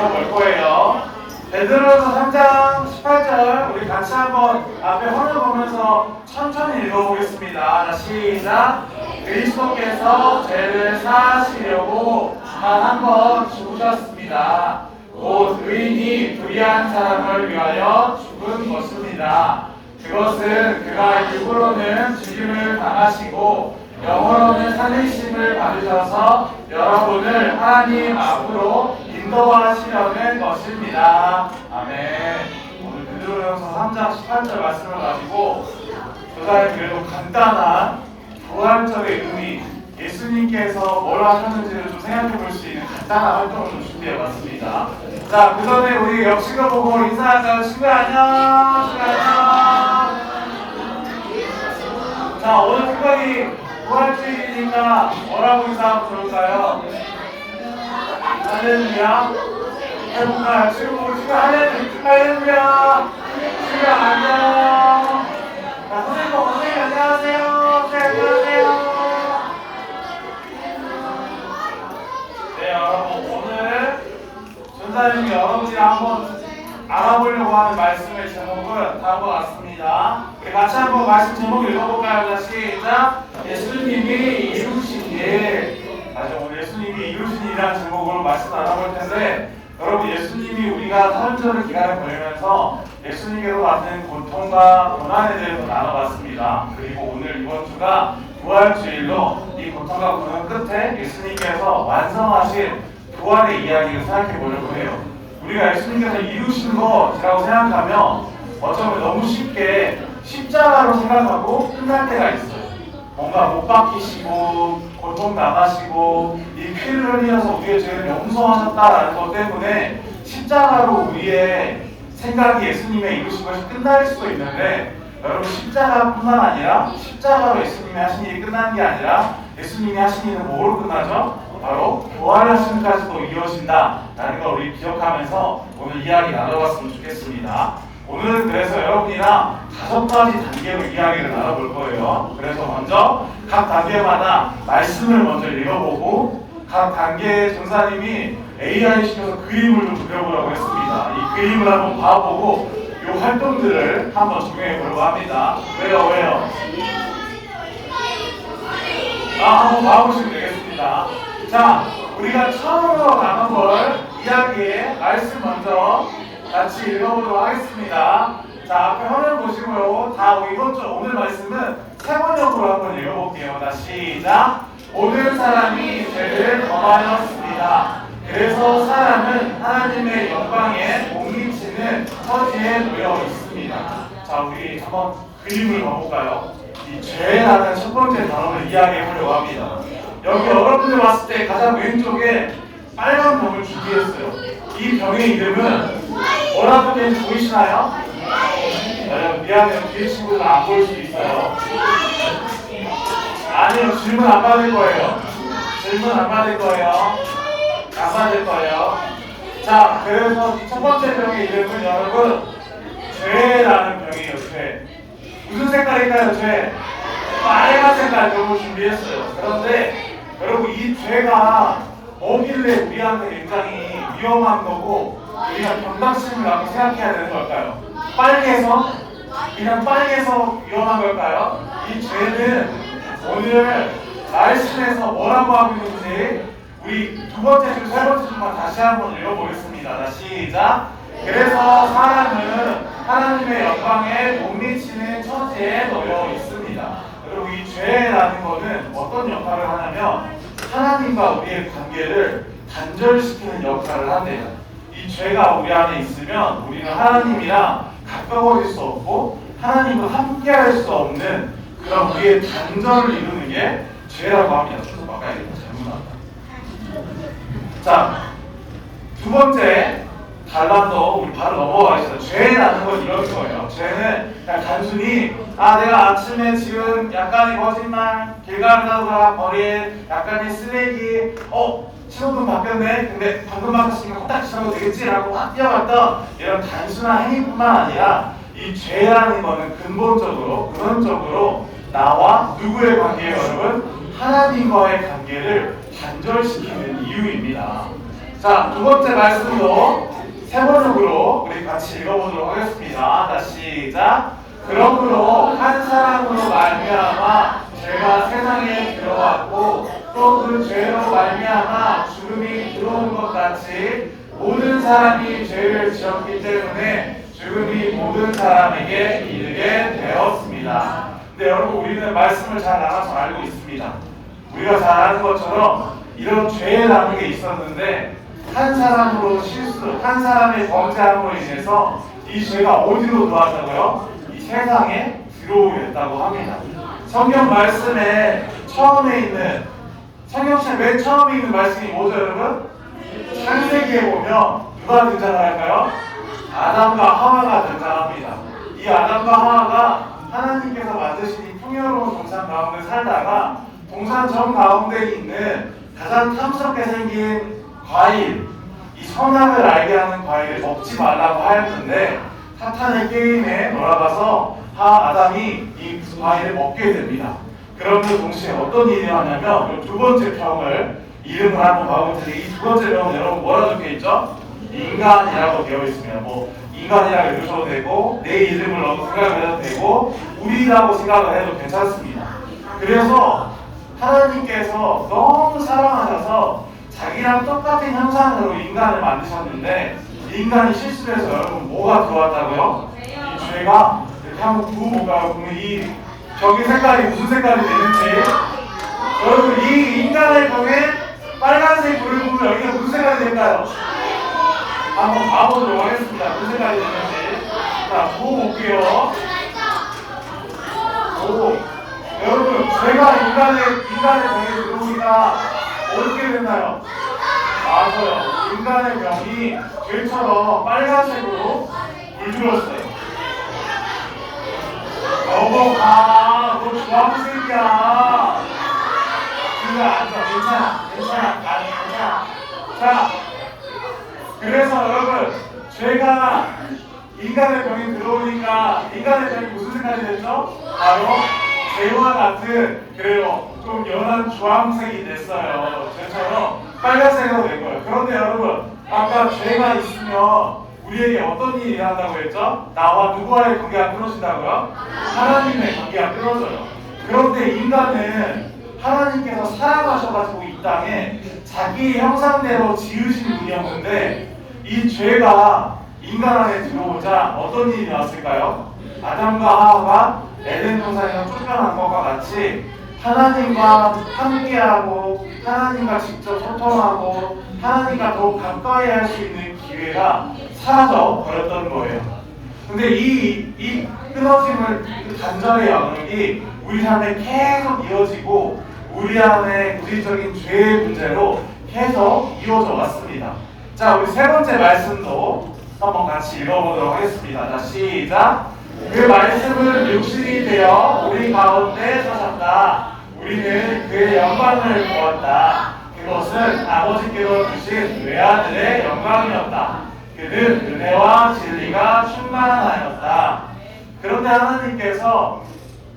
읽어볼 거예요. 베드로서 3장 18절 우리 같이 한번 앞에 화면 보면서 천천히 읽어보겠습니다. 자, 시작. 그리스도께서 죄를 사하시려고 단 한 번 죽으셨습니다. 곧 의인이 불의한 사람을 위하여 죽은 것입니다. 그것은 그가 육으로는 죽임을 당하시고 영으로는 살리심을 받으셔서 여러분을 하나님 앞으로 인도하시려는 것입니다. 아멘. 오늘 베드로전서 3장 18절 말씀을 가지고 저자의 그래도 간단한 부활절의 의미, 예수님께서 뭘 하셨는지를 좀 생각해 볼 수 있는 간단한 활동을 좀 준비해 봤습니다. 자, 그 전에 우리 옆친구 보고 인사할까요? 친구 안녕! 친구 안녕! 자, 오늘 특별히 부활주일이니까 뭐라고 인사하면 좋을까요? 할렐루야! 해볼까요? 친구 할렐루야! 친구 안녕! 자, 선생님 안녕하세요! 네, 안녕하세요! 네, 여러분, 오늘 전사님이 여러분이랑 한번 알아보려고 하는 말씀의 제목은 다음과 같습니다. 우리 같이 한번 말씀 제목 읽어볼까요? 자, 시작! 예수님이 이루신 일. 맞아, 오늘 예수님이 이루신 일이라는 제목으로 말씀 알아볼 텐데, 여러분, 예수님이 우리가 사순절 기간을 보내면서 예수님께서 받는 고통과 고난에 대해서 나눠봤습니다. 그리고 오늘 이번 주가 부활주일로 이 고통과 고난 끝에 예수님께서 완성하신 부활의 이야기를 생각해 보려고 해요. 우리가 예수님께서 이루신 것이라고 생각하면 어쩌면 너무 쉽게 십자가로 생각하고 끝날 때가 있어요. 뭔가 못 박히시고 고통 당하시고 이 피를 흘리셔서 우리의 죄를 용서하셨다라는 것 때문에 십자가로 우리의 생각이 예수님의 이루신 것이 끝날 수도 있는데, 여러분, 십자가뿐만 아니라 십자가로 예수님이 하신 일이 끝나는 게 아니라 예수님이 하신 일은 뭐로 끝나죠? 바로 부활하심까지도 이루어진다라는 걸 우리 기억하면서 오늘 이야기 나눠봤으면 좋겠습니다. 오늘은 그래서 여러분이랑 5가지 단계로 이야기를 나눠볼 거예요. 그래서 먼저 각 단계마다 말씀을 먼저 읽어보고, 각 단계의 전사님이 AI 시켜서 그림을 좀 그려보라고 했습니다. 이 그림을 한번 봐보고 이 활동들을 한번 적용해 보려고 합니다. 왜요? 한번 봐보시면 되겠습니다. 자, 우리가 처음으로 나눠볼 이야기의 말씀 먼저 같이 읽어보도록 하겠습니다. 자, 앞에 화면 보시고요. 다 이번 주 오늘 말씀은 세 번역으로 한번 읽어볼게요. 자, 시작! 모든 사람이 죄를 범하였습니다. 그래서 사람은 하나님의 영광에 못 미치는 처지에 놓여 있습니다. 자, 우리 한번 그림을 봐볼까요? 이 죄라는 첫 번째 단어를 이야기해 보려고 합니다. 여기 여러분들 봤을 때 가장 왼쪽에 빨간 병을 준비했어요. 이 병의 이름은 뭐라고 되는지 보이시나요? 미안해요. 뒤에 친구들 안 보일 수도 있어요. 아니요, 질문 안 받을 거예요. 안 받을 거예요. 자, 그래서 첫 번째 병의 이름은 여러분 죄라는 병이에요. 죄. 무슨 색깔일까요? 죄. 빨간 색깔 병을 준비했어요. 그런데 여러분, 이 죄가 뭐길래 우리한테 굉장히 위험한 거고 우리가 경각심을 갖고 생각해야 되는 걸까요? 그냥 빨개서 위험한 걸까요? 이 죄는 오늘 말씀에서 뭐라고 하고 있는지 우리 두 번째 줄, 세 번째 줄만 다시 한번 읽어보겠습니다. 자, 시작! 그래서 사람은 하나님의 영광에 못 미치는 처지에 놓여 있습니다. 그리고 이 죄라는 것은 어떤 역할을 하냐면 하나님과 우리의 관계를 단절시키는 역할을 한대요. 이 죄가 우리 안에 있으면 우리는 하나님이랑 가까워질 수 없고 하나님과 함께할 수 없는 그런 우리의 단절을 이루는 게 죄라고 합니다. 순서 바꿔야겠다. 잘못 나왔다. 자, 두 번째 단락도 우리 바로 넘어가겠습니다. 죄라는 건 이런 거예요. 죄는 그냥 단순히 내가 아침에 지금 약간의 거짓말, 길 가다가 버린 약간의 쓰레기, 신호등 바뀌었네. 근데 방금 바꿨으니까 코딱지 쳐도 되겠지라고 확 뛰어갔던 이런 단순한 행위뿐만 아니라 이 죄라는 거는 근본적으로 나와 누구의 관계예요, 여러분? 하나님과의 관계를 단절시키는 이유입니다. 자, 두 번째 말씀도 세 번역으로 우리 같이 읽어보도록 하겠습니다. 자, 시작. 그러므로 한 사람으로 말미암아 죄가 세상에 들어왔고 또 그 죄로 말미암아 죽음이 들어온 것 같이 모든 사람이 죄를 지었기 때문에 죽음이 모든 사람에게 이르게 되었습니다. 근데 여러분, 우리는 말씀을 잘 알아서 알고 있습니다. 우리가 잘 아는 것처럼 이런 죄라는 게 있었는데 한 사람으로 실수, 한 사람의 범죄함으로 인해서 이 죄가 어디로 들어왔다고요? 이 세상에 들어오게 됐다고 합니다. 성경 말씀에 처음에 있는, 성경책 맨 처음에 있는 말씀이 뭐죠, 여러분? 창세기에 보면 누가 등장을 할까요? 아담과 하와가 등장합니다. 이 아담과 하와가 하나님께서 만드신 이 풍요로운 동산 가운데 살다가 동산 정 가운데 있는 가장 탐스럽게 생긴 과일, 이 선악을 알게 하는 과일을 먹지 말라고 하였는데 사탄의 게임에 놀아가서 아담이 이 과일을 먹게 됩니다. 그런데 동시에 어떤 일이 하냐면 두 번째 병을 이름을 한번 봐볼 텐데 이 두 번째 병은 여러분 뭐라 적혀있죠? 인간이라고 되어 있습니다. 뭐 인간이라고 읽으셔도 되고 내 이름을 넣어서 생각을 해도 되고 우리라고 생각을 해도 괜찮습니다. 그래서 하나님께서 너무 사랑하셔서 자기랑 똑같은 형상으로 인간을 만드셨는데 인간이 실수해서 여러분 뭐가 들어왔다고요? 이 죄가 이렇게 한번 부어볼까요? 그러면 이 벽의 색깔이 무슨 색깔이 되는지 여러분, 이 인간의 병에 빨간색 불을 보면 여기가 무슨 색깔이 될까요? 한번 봐보도록 하겠습니다. 무슨 색깔이 되는지. 자, 부어볼게요. 오, 여러분, 제가 인간의 병에 들어오기가 어떻게 됐나요? 맞아요. 인간의 병이 죄처럼 빨간색으로 물들었어요. 넘어가. 너 주황색이야. 괜찮아. 자, 그래서 여러분, 죄가 인간의 병이 들어오니까 인간의 병이 무슨 색깔이 됐죠? 바로 죄와 같은, 그래요, 좀 연한 주황색이 됐어요. 죄처럼 빨간색으로 된 거예요. 그런데 여러분, 아까 죄가 있으면 우리에게 어떤 일이 일어난다고 했죠? 나와 누구와의 관계가 끊어진다고요? 하나님의 관계가 끊어져요. 그런데 인간은 하나님께서 사랑하셔가지고 이 땅에 자기의 형상대로 지으신 분이었는데 이 죄가 인간 안에 들어오자 어떤 일이 나왔을까요? 아담과 하와가 에덴 동산에서 쫓겨난 것과 같이 하나님과 함께하고 하나님과 직접 소통하고 하나님과 더욱 가까이 할 수 있는 기회가 사라져 버렸던 거예요. 근데 이 끊어짐을, 단절의 영역이 우리 삶에 계속 이어지고 우리 안에 물리적인 죄의 문제로 계속 이어져 왔습니다. 자, 우리 세 번째 말씀도 한번 같이 읽어보도록 하겠습니다. 자, 시작. 그 말씀은 육신이 되어 우리 가운데 서셨다. 우리는 그의 영광을 보았다. 그것은 아버지께로 주신 외아들의 영광이었다. 그는 은혜와 진리가 충만하였다. 그런데 하나님께서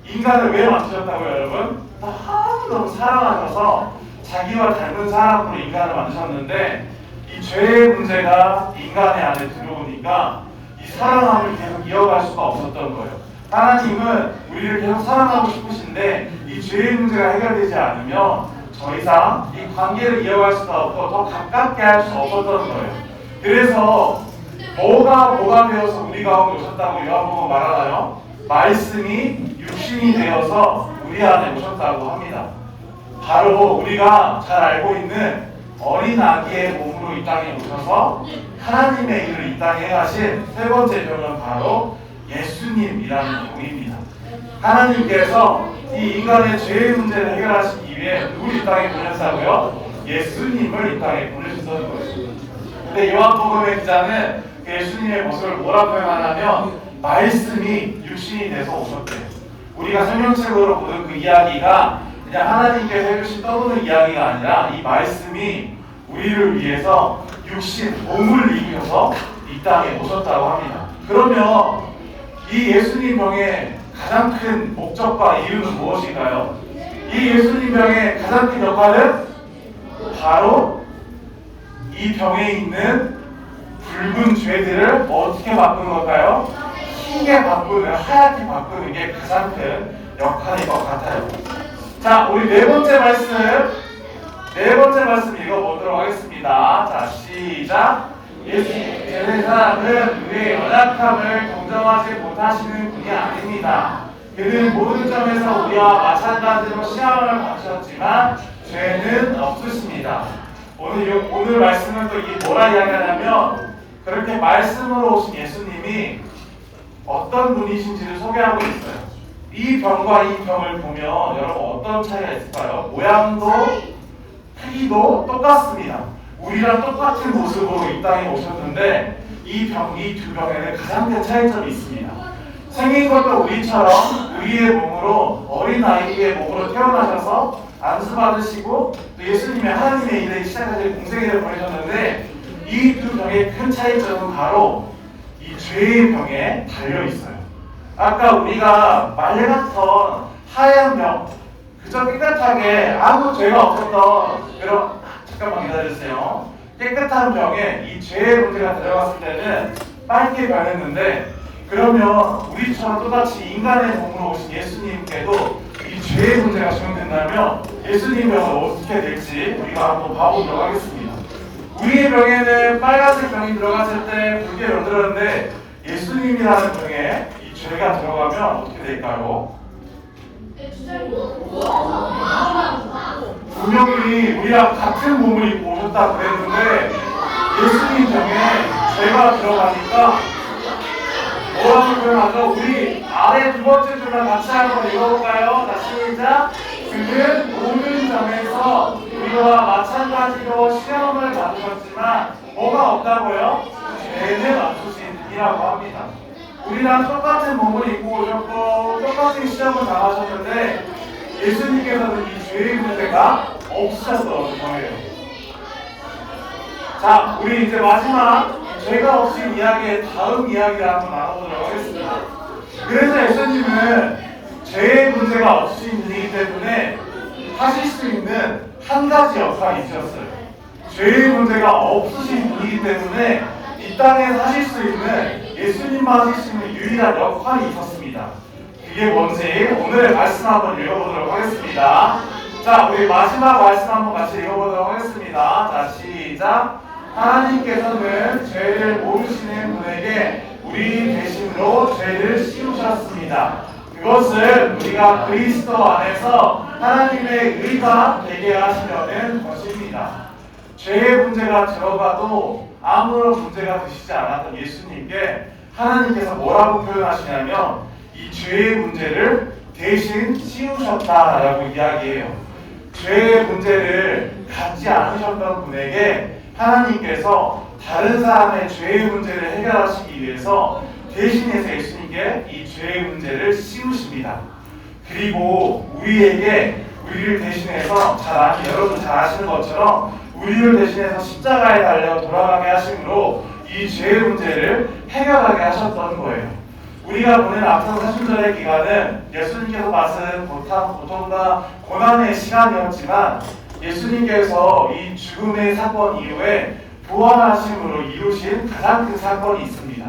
인간을 왜 만드셨다고요, 여러분? 너무 사랑하셔서 자기와 닮은 사람으로 인간을 만드셨는데 이 죄의 문제가 인간의 안에 들어오니까 이 사랑함을 계속 이어갈 수가 없었던 거예요. 하나님은 우리를 계속 사랑하고 싶으신데 이 죄의 문제가 해결되지 않으면 더 이상 이 관계를 이어갈 수가 없고 더 가깝게 할 수 없었던 거예요. 그래서 뭐가 되어서 우리 가운데 오셨다고 요한복음 말하나요? 말씀이 육신이 되어서 우리 안에 오셨다고 합니다. 바로 우리가 잘 알고 있는 어린 아기의 몸으로 이 땅에 오셔서 하나님의 일을 이 땅에 하신 세 번째 병은 바로 예수님이라는 분입니다. 하나님께서 이 인간의 죄의 문제를 해결하시기 위해 누구를 이 땅에 보내셨다고요? 예수님을 이 땅에 보내셨다는 거예요. 근데 요한복음의 기자는 그 예수님의 모습을 뭐라고 표현하냐면 말씀이 육신이 돼서 오셨대요. 우리가 성경책으로 보는 그 이야기가 그냥 하나님께서 해주신 떠도는 이야기가 아니라 이 말씀이 우리를 위해서 육신, 몸을 입으셔서 이 땅에 오셨다고 합니다. 그러면 이 예수님 병의 가장 큰 목적과 이유는 무엇인가요? 이 예수님 병의 가장 큰 역할은 바로 이 병에 있는 붉은 죄들을 어떻게 바꾸는 걸까요? 흰게 바꾸는, 하얗게 바꾸는 게 가장 큰 역할인 것 같아요. 자, 우리 네 번째 말씀 읽어보도록 하겠습니다. 자, 시작. 예수님의 사람은 우리의 연약함을 동정하지 못하시는 분이 아닙니다. 그는 모든 점에서 우리와 마찬가지로 시험을 받으셨지만 죄는 없으십니다. 오늘 말씀은 또 이 뭐라 이야기하냐면 그렇게 말씀으로 오신 예수님이 어떤 분이신지를 소개하고 있어요. 이 병과 이 병을 보면 여러분 어떤 차이가 있을까요? 모양도 크기도 똑같습니다. 우리랑 똑같은 모습으로 이 땅에 오셨는데 이 두 병에는 가장 큰 차이점이 있습니다. 생긴 것도 우리처럼 우리의 몸으로 어린아이의 몸으로 태어나셔서 안수받으시고 또 예수님의 하나님의 일을 시작하실 공생애를 보내셨는데 이 두 병의 큰 차이점은 바로 이 죄의 병에 달려있어요. 아까 우리가 맑았던 하얀 병, 그저 깨끗하게 아무 죄가 없었던 그런, 잠깐만 기다려주세요. 깨끗한 병에 이 죄의 문제가 들어갔을 때는 빨개 변했는데, 그러면 우리처럼 똑같이 인간의 몸으로 오신 예수님께도 이 죄의 문제가 적용된다면 예수님 병은 어떻게 될지 우리가 한번 봐보도록 하겠습니다. 우리의 병에는 빨간색 병이 들어갔을 때 붉게 변들었는데 예수님이라는 병에 이 죄가 들어가면 어떻게 될까요? 분명히 우리랑 같은 몸을 입고 오셨다 그랬는데 예수님 병에 죄가 들어가니까 뭐라고 표현하죠? 우리 아래 두 번째 줄만 같이 한번 읽어볼까요? 자, 시작! 그는 모든 점에서 우리와 마찬가지로 시험을 받으셨지만 뭐가 없다고요? 죄는 없으신 분이라고 합니다. 우리랑 똑같은 몸을 입고 오셨고 똑같은 시험을 당하셨는데 예수님께서는 이 죄의 문제가 없으셨던 거예요. 자, 우리 이제 마지막 죄가 없인 이야기의 다음 이야기를 한번 나눠보도록 하겠습니다. 그래서 예수님은 죄의 문제가 없으신 분이기 때문에 하실 수 있는 한 가지 역할이 있으셨어요. 죄의 문제가 없으신 분이기 때문에 이 땅에서 하실 수 있는 예수님만 하실 수 있는 유일한 역할이 있었습니다. 그게 뭔지 오늘의 말씀 한번 읽어보도록 하겠습니다. 자, 우리 마지막 말씀 한번 같이 읽어보도록 하겠습니다. 자, 시작! 하나님께서는 죄를 모르시는 분에게 우리 대신으로 죄를 씌우셨습니다. 그것은 우리가 그리스도 안에서 하나님의 의가 되게 하시려는 것입니다. 죄의 문제가 들어가도 아무런 문제가 되시지 않았던 예수님께 하나님께서 뭐라고 표현하시냐면 이 죄의 문제를 대신 씌우셨다라고 이야기해요. 죄의 문제를 갖지 않으셨던 분에게 하나님께서 다른 사람의 죄의 문제를 해결하시기 위해서 대신해서 예수님께 이 죄의 문제를 씌우십니다. 그리고 우리를 대신해서 여러분 잘 아시는 것처럼 우리를 대신해서 십자가에 달려 돌아가게 하심으로 이 죄의 문제를 해결하게 하셨던 거예요. 우리가 보낸 앞선 사순절의 기간은 예수님께서 받은 고통과 고난의 시간이었지만 예수님께서 이 죽음의 사건 이후에 부활하심으로 이루신 가장 큰 사건이 있습니다.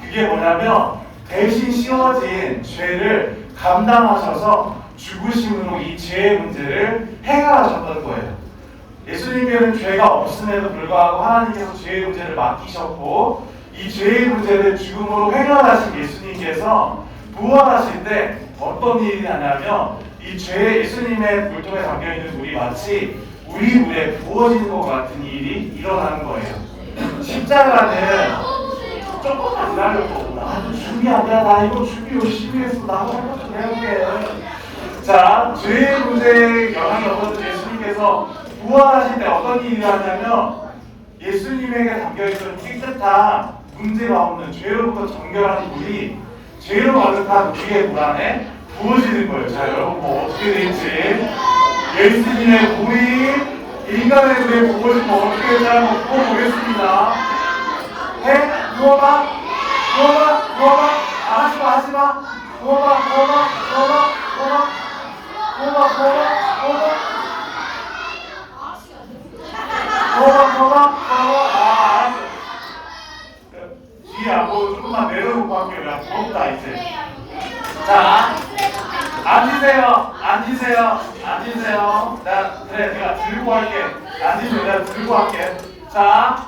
그게 뭐냐면 대신 씌워진 죄를 감당하셔서 죽으심으로 이 죄의 문제를 해결하셨던 거예요. 예수님께는 죄가 없음에도 불구하고 하나님께서 죄의 문제를 맡기셨고 이 죄의 문제를 죽음으로 해결하신 예수님께서 부활하실 때 어떤 일이 나냐면 이 예수님의 물통에 담겨있는 물이 마치 우리 물에 부어지는 것 같은 일이 일어나는 거예요. 십자가는 조금만 기다려도 나도 준비 안 돼. 나 이거 준비 열심히 했어. 나도 할 것 좀 해볼게. 자, 죄의 문제에 영향이 없어진 예수님께서 부활하실 때 어떤 일이 일어나냐면 예수님에게 담겨있던 깨끗한 문제가 없는 죄로부터 정결한 물이 죄로 가득한 우리의 물 안에 부어지는 거예요. 자, 여러분 뭐 어떻게 될지 예수님의 물이 인간의 물에 부어지면 어떻게 될지 한번 보겠습니다. 해? 부어봐? 하지마 부어봐 안 보고 조금만 내려놓고 할게요. 야, 부럽다 이제. 자, 앉으세요. 그래, 내가 들고 할게. 앉으세요. 내가 들고 할게. 자,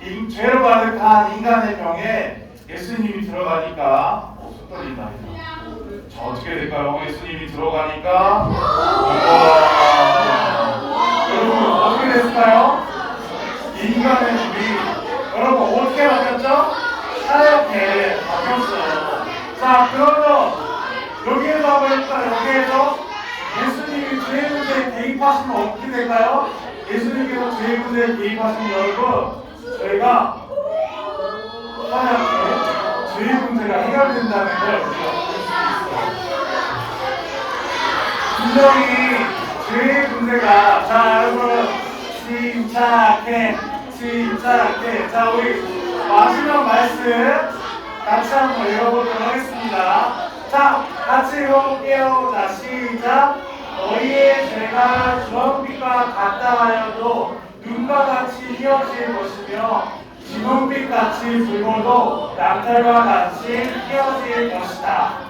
이 죄로 가득한 인간의 병에 예수님이 들어가니까 손 떨린다. 자, 어떻게 될까요? 예수님이 들어가니까 여러분 어떻게 됐을까요? 인간의 몸이 여러분 어떻게 바뀌었죠? 하얗게 바뀌었어요. 자, 그러면 여기에서 보니까 여기에서 예수님이 죄의 문제에 개입하시면 어떻게 될까요? 예수님께서 죄의 문제에 개입하시면 여러분 저희가 하얗게 죄의 문제가 해결된다는 걸 우리가 볼 수 있어요. 분명히 죄의 문제가 자 여러분 침착해 자 우리 마지막 말씀 같이 한번 읽어보도록 하겠습니다. 자 같이 읽어볼게요. 자 시작. 너희의 죄가 주홍빛과 같다 하여도 눈과 같이 희어질 것이며 진홍빛같이 붉어도 양털과 같이 희어질 것이다.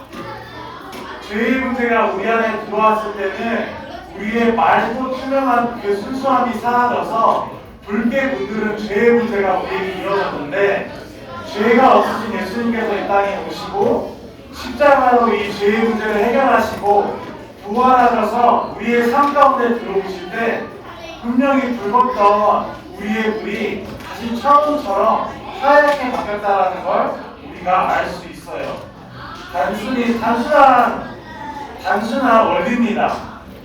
죄의 문제가 우리 안에 들어왔을 때는 우리의 맑고 투명한 그 순수함이 사라져서 붉게 물들은 죄의 문제가 우리에게 이어졌는데 죄가 없으신 예수님께서 이 땅에 오시고 십자가로 이 죄의 문제를 해결하시고 부활하셔서 우리의 삶 가운데 들어오실 때 분명히 붉었던 우리의 물이 다시 처음처럼 하얗게 바뀌었다는 걸 우리가 알 수 있어요. 단순한 원리입니다.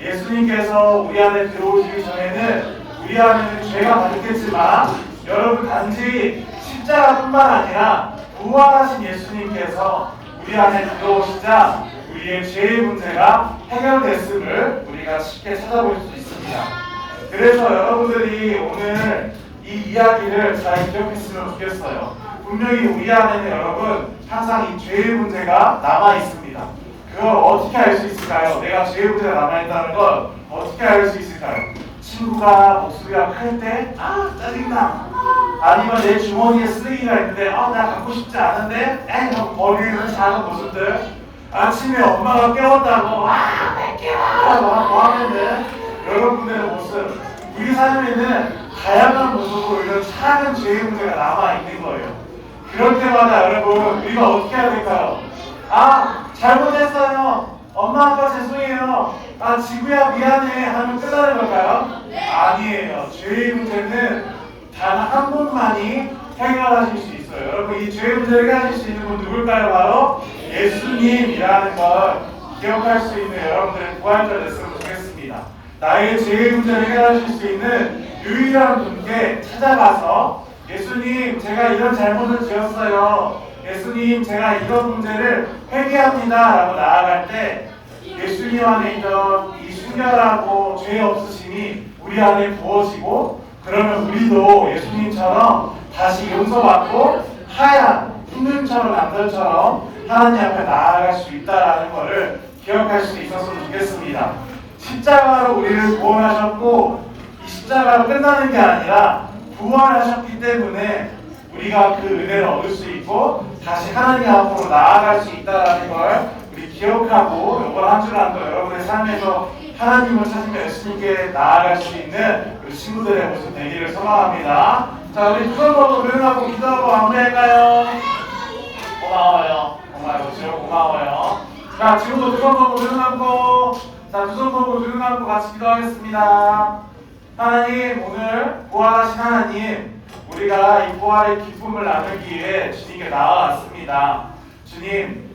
예수님께서 우리 안에 들어오시기 전에는 우리 안에는 죄가 가득했지만 여러분 단지 십자가뿐만 아니라 부활하신 예수님께서 우리 안에 들어오시자 우리의 죄의 문제가 해결됐음을 우리가 쉽게 찾아볼 수 있습니다. 그래서 여러분들이 오늘 이 이야기를 잘 기억했으면 좋겠어요. 분명히 우리 안에는 여러분 항상 이 죄의 문제가 남아 있습니다. 그걸 어떻게 알 수 있을까요? 내가 죄의 문제가 남아있다는 걸 어떻게 알 수 있을까요? 친구가 목소리가 클 때 짜증나. 아니면 내 주머니에 쓰레기가 있는데 나 갖고 싶지 않은데 하고 버리는 작은 모습들. 아침에 엄마가 깨웠다고 왜 깨워 라고 하면은 여러분들의 모습 우리 삶에는 다양한 모습으로 이런 작은 죄의 문제가 남아있는 거예요. 그럴 때마다 여러분 우리가 어떻게 해야 될까요? 잘못했어요. 엄마 아빠 죄송해요. 지구야 미안해 하면 끝나는 걸까요? 아니에요. 죄의 문제는 단 한 분만이 해결하실 수 있어요. 여러분 이 죄의 문제를 해결하실 수 있는 분 누굴까요? 바로 예수님이라는 걸 기억할 수 있는 여러분들의 부활절 됐으면 좋겠습니다. 나의 죄의 문제를 해결하실 수 있는 유일한 분께 찾아가서 예수님 제가 이런 잘못을 지었어요. 예수님 제가 이런 문제를 회개합니다 라고 나아갈 때 예수님 안에 있던 이 순결하고 죄 없으심이 우리 안에 부어지고 그러면 우리도 예수님처럼 다시 용서받고 하얀 흰눈처럼 남들처럼 하나님 앞에 나아갈 수 있다는 것을 기억할 수 있었으면 좋겠습니다. 십자가로 우리를 구원하셨고 이 십자가로 끝나는 게 아니라 부활하셨기 때문에 우리가 그 은혜를 얻을 수 있고 다시 하나님 앞으로 나아갈 수 있다는 걸 우리 기억하고 이번 한 주간도 여러분의 삶에서 하나님을 찾으며 예수님께 나아갈 수 있는 우리 친구들의 모습 되기를 소망합니다. 자, 우리 두 손 모두 조용하고 기도하고 마무리할까요? 고마워요. 고마워요. 자, 지금도 두 손 모두 조용하고 두 손 모두 조용하고 같이 기도하겠습니다. 하나님, 오늘 부활하신 하나님, 우리가 이 부활의 기쁨을 나누기 위해 주님께 나와왔습니다.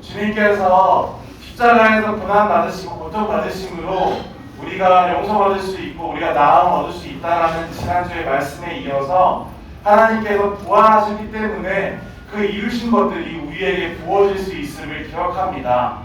주님께서 십자가에서 고난 받으시고 고통 받으심으로 우리가 용서받을 수 있고 우리가 나음 얻을 수 있다라는 지난주의 말씀에 이어서 하나님께서 부활하셨기 때문에 그 이루신 것들이 우리에게 부어질 수 있음을 기억합니다.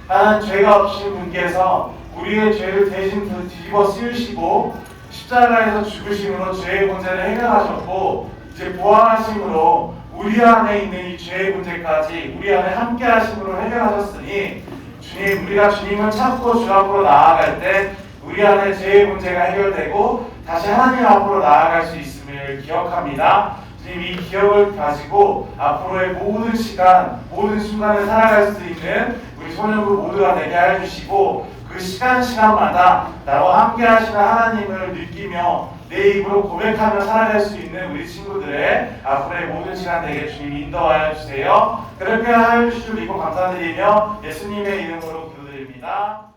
하나님 죄가 없으신 분께서 우리의 죄를 대신 뒤집어 씌우시고 십자가에서 죽으심으로 죄의 문제를 해결하셨고 이제 부활하심으로 우리 안에 있는 이 죄의 문제까지 우리 안에 함께 하심으로 해결하셨으니 주님, 우리가 주님을 찾고 주 앞으로 나아갈 때 우리 안에 죄의 문제가 해결되고 다시 하나님 앞으로 나아갈 수 있음을 기억합니다. 주님 이 기억을 가지고 앞으로의 모든 시간, 모든 순간을 살아갈 수 있는 우리 소년부 모두가 되게 해주시고 그 시간마다 나와 함께 하시는 하나님을 느끼며 내 입으로 고백하며 살아갈 수 있는 우리 친구들의 앞으로의 모든 시간 되게 주님 인도하여 주세요. 그렇게 하여 주실 줄 믿고 감사드리며 예수님의 이름으로 기도드립니다.